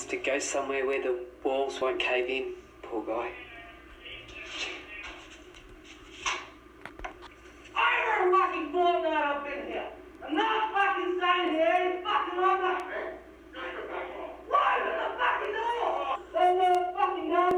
to go somewhere where the walls won't cave in. Poor guy. I heard a fucking fortnight up in here. I'm not fucking staying here any fucking longer. Why open the fucking door? There's no fucking door.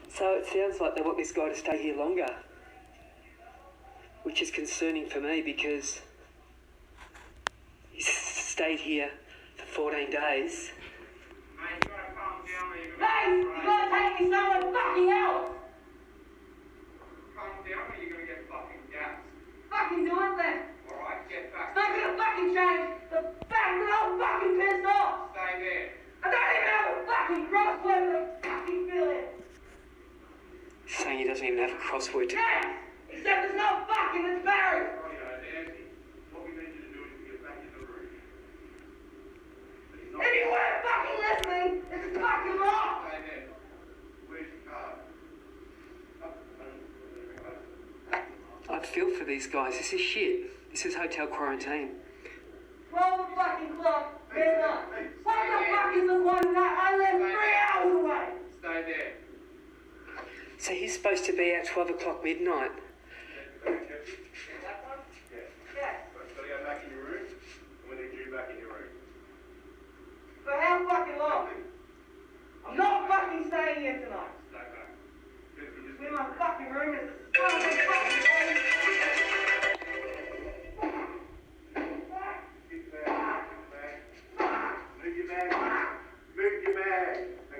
So it sounds like they want this guy to stay here longer. Which is concerning for me because he's stayed here for 14 days. Mate, you gotta calm down or you're gonna you gotta take me somewhere fucking else. Calm down or you're gonna get fucking gassed. Fucking do it then. Alright, get back. It's not gonna fucking change the fact that I'm fucking pissed off. Stay there. I don't even have a fucking crossword to fucking fill in. He's saying he doesn't even have a crossword to... Yes! Except there's no fucking, it's buried. What we need you to do is get back in the room. If you weren't fucking listening, it's fucking wrong. Stay there. Where's your card? I feel for these guys. This is shit. This is hotel quarantine. 12 fucking clock, midnight. What the fuck is the point of that? I live 3 hours away. Stay there. So he's supposed to be at 12 o'clock midnight. That one? Yeah. Yeah. So you go back in your room, and we need you back in your room. For how fucking long? I'm not fucking staying here tonight. Stay back. In my fucking room is the fucking room. Move your bag. Move your bag.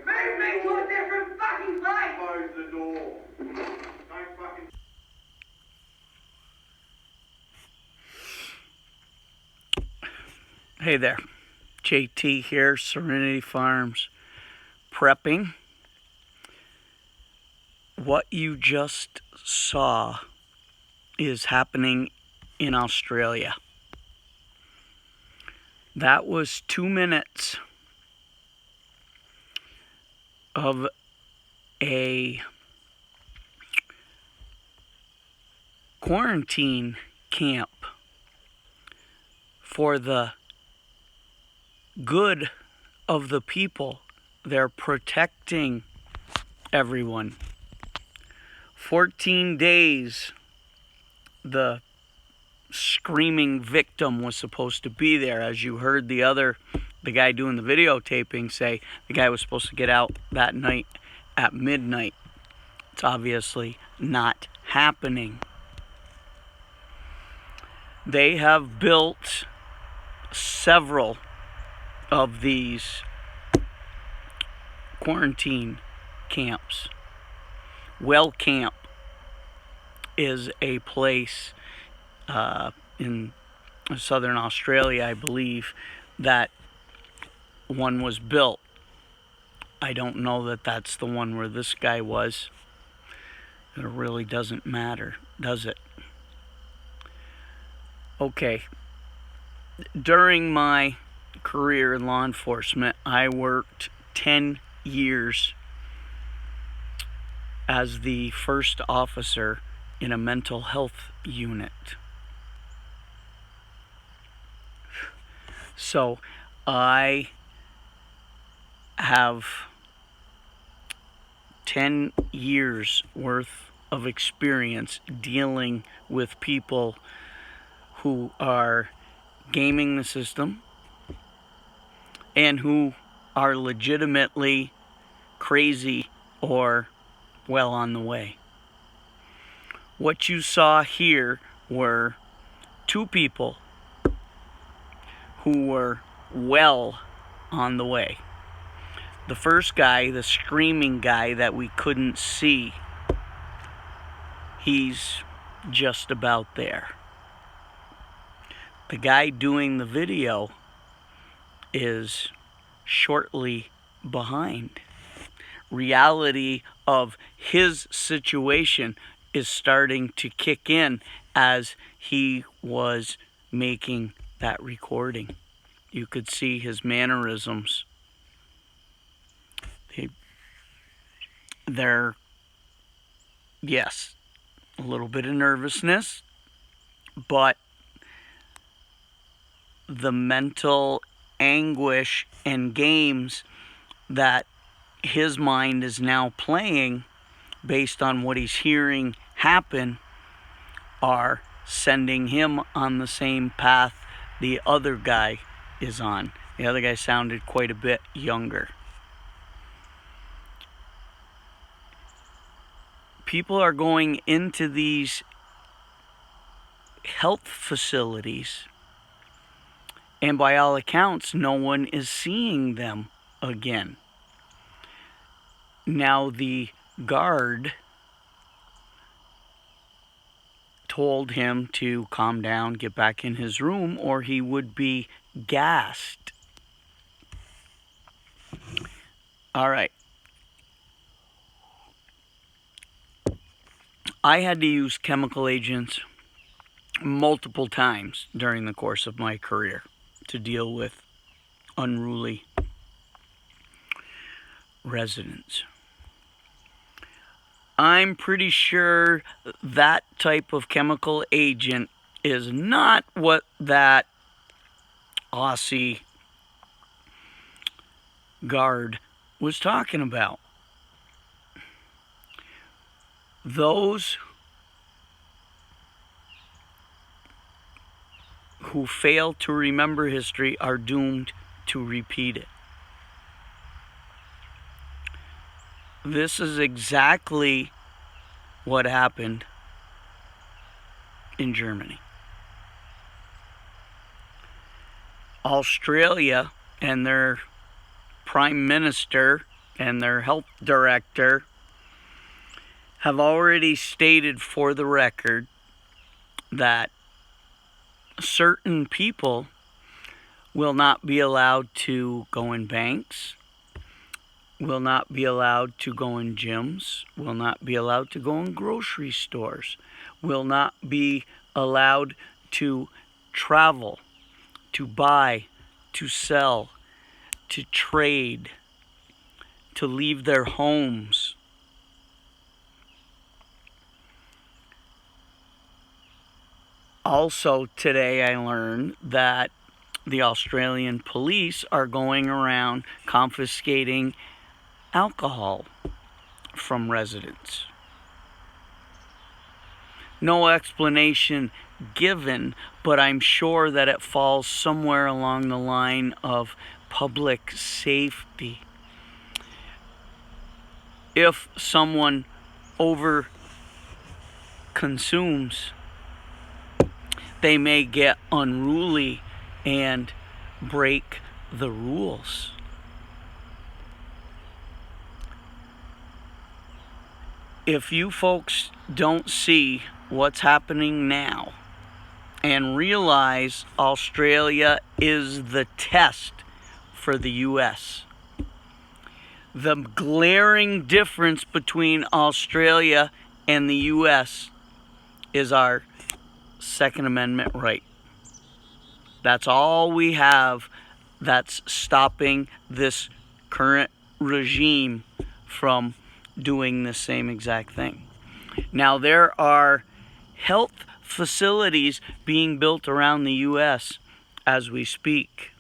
Move me to a different fucking place. Close the door. Don't fucking... Hey there, JT here, Serenity Farms prepping. What you just saw is happening in Australia. That was 2 minutes of a quarantine camp for the good of the people. They're protecting everyone. 14 days the screaming victim was supposed to be there. As you heard the guy doing the videotaping say, the guy was supposed to get out that night at midnight. It's obviously not happening. They have built several of these quarantine camps. Well Camp is a place in southern Australia, I believe, that one was built. I don't know that that's the one where this guy was. It really doesn't matter, does it? Okay. During my career in law enforcement, I worked 10 years as the first officer in a mental health unit. So I have 10 years worth of experience dealing with people who are gaming the system and who are legitimately crazy or well on the way. What you saw here were two people who were well on the way. The first guy, the screaming guy that we couldn't see, he's just about there. The guy doing the video is shortly behind. Reality of his situation is starting to kick in as he was making that recording. You could see his mannerisms. They're, yes, a little bit of nervousness, but the mental anguish and games that his mind is now playing based on what he's hearing happen are sending him on the same path the other guy is on. The other guy sounded quite a bit younger. People are going into these health facilities, and by all accounts, no one is seeing them again. Now, the guard told him to calm down, get back in his room, or he would be gassed. All right. I had to use chemical agents multiple times during the course of my career to deal with unruly residents. I'm pretty sure that type of chemical agent is not what that Aussie guard was talking about. Those who fail to remember history are doomed to repeat it. This is exactly what happened in Germany. Australia and their prime minister and their health director have already stated for the record that certain people will not be allowed to go in banks, will not be allowed to go in gyms, will not be allowed to go in grocery stores, will not be allowed to travel, to buy, to sell, to trade, to leave their homes. Also today I learned that the Australian police are going around confiscating alcohol from residents. No explanation given, but I'm sure that it falls somewhere along the line of public safety. If someone over consumes, they may get unruly and break the rules. If you folks don't see what's happening now and realize Australia is the test for the U.S., the glaring difference between Australia and the U.S. is our Second Amendment right. That's all we have that's stopping this current regime from doing the same exact thing. Now, there are health facilities being built around the U.S. as we speak.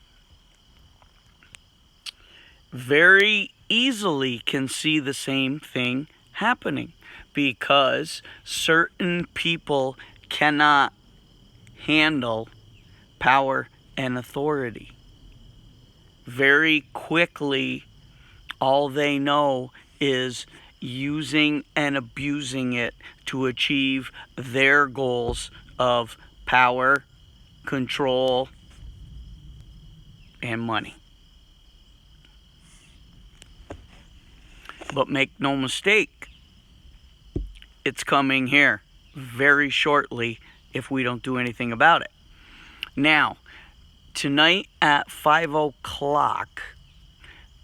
Very easily can see the same thing happening because certain people cannot handle power and authority. Very quickly, all they know is using and abusing it to achieve their goals of power, control, and money. But make no mistake, it's coming here very shortly if we don't do anything about it. Now, tonight at 5 o'clock,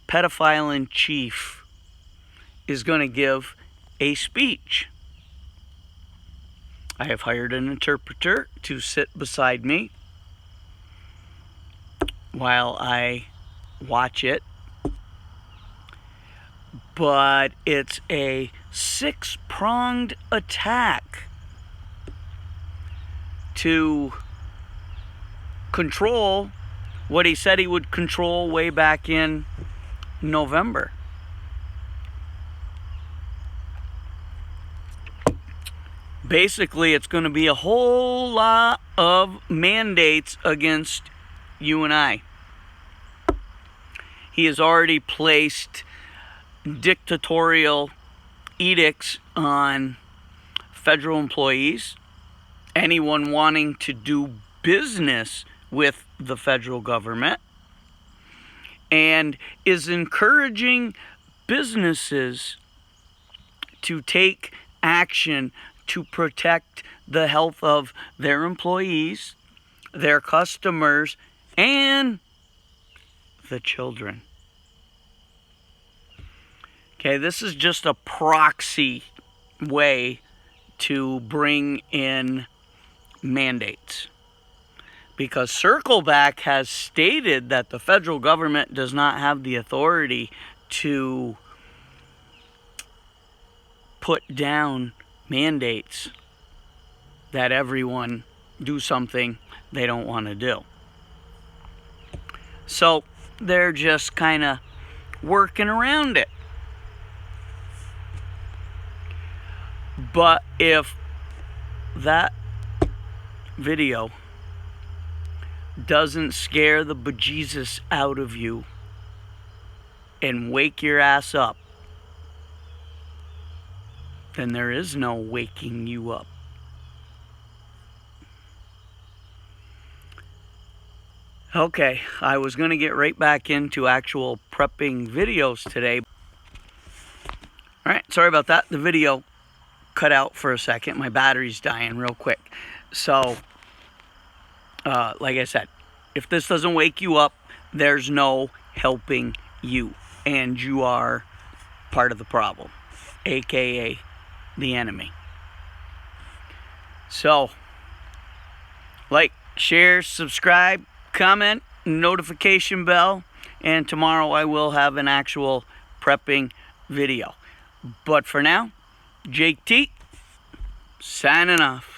Pedophile in Chief is going to give a speech. I have hired an interpreter to sit beside me while I watch it. But it's a six-pronged attack to control what he said he would control way back in November. Basically, it's going to be a whole lot of mandates against you and I. He has already placed dictatorial edicts on federal employees, anyone wanting to do business with the federal government, and is encouraging businesses to take action to protect the health of their employees, their customers, and the children. Okay, this is just a proxy way to bring in mandates. Because Circleback has stated that the federal government does not have the authority to put down mandates that everyone do something they don't want to do. So they're just kind of working around it. But if that video doesn't scare the bejesus out of you and wake your ass up, then there is no waking you up. Okay, I was going to get right back into actual prepping videos today. Alright, sorry about that. The video cut out for a second. My battery's dying real quick. So, like I said, if this doesn't wake you up, there's no helping you. And you are part of the problem, aka the enemy. So, like, share, subscribe, comment, notification bell, and tomorrow I will have an actual prepping video. But for now, Jake T, signing off.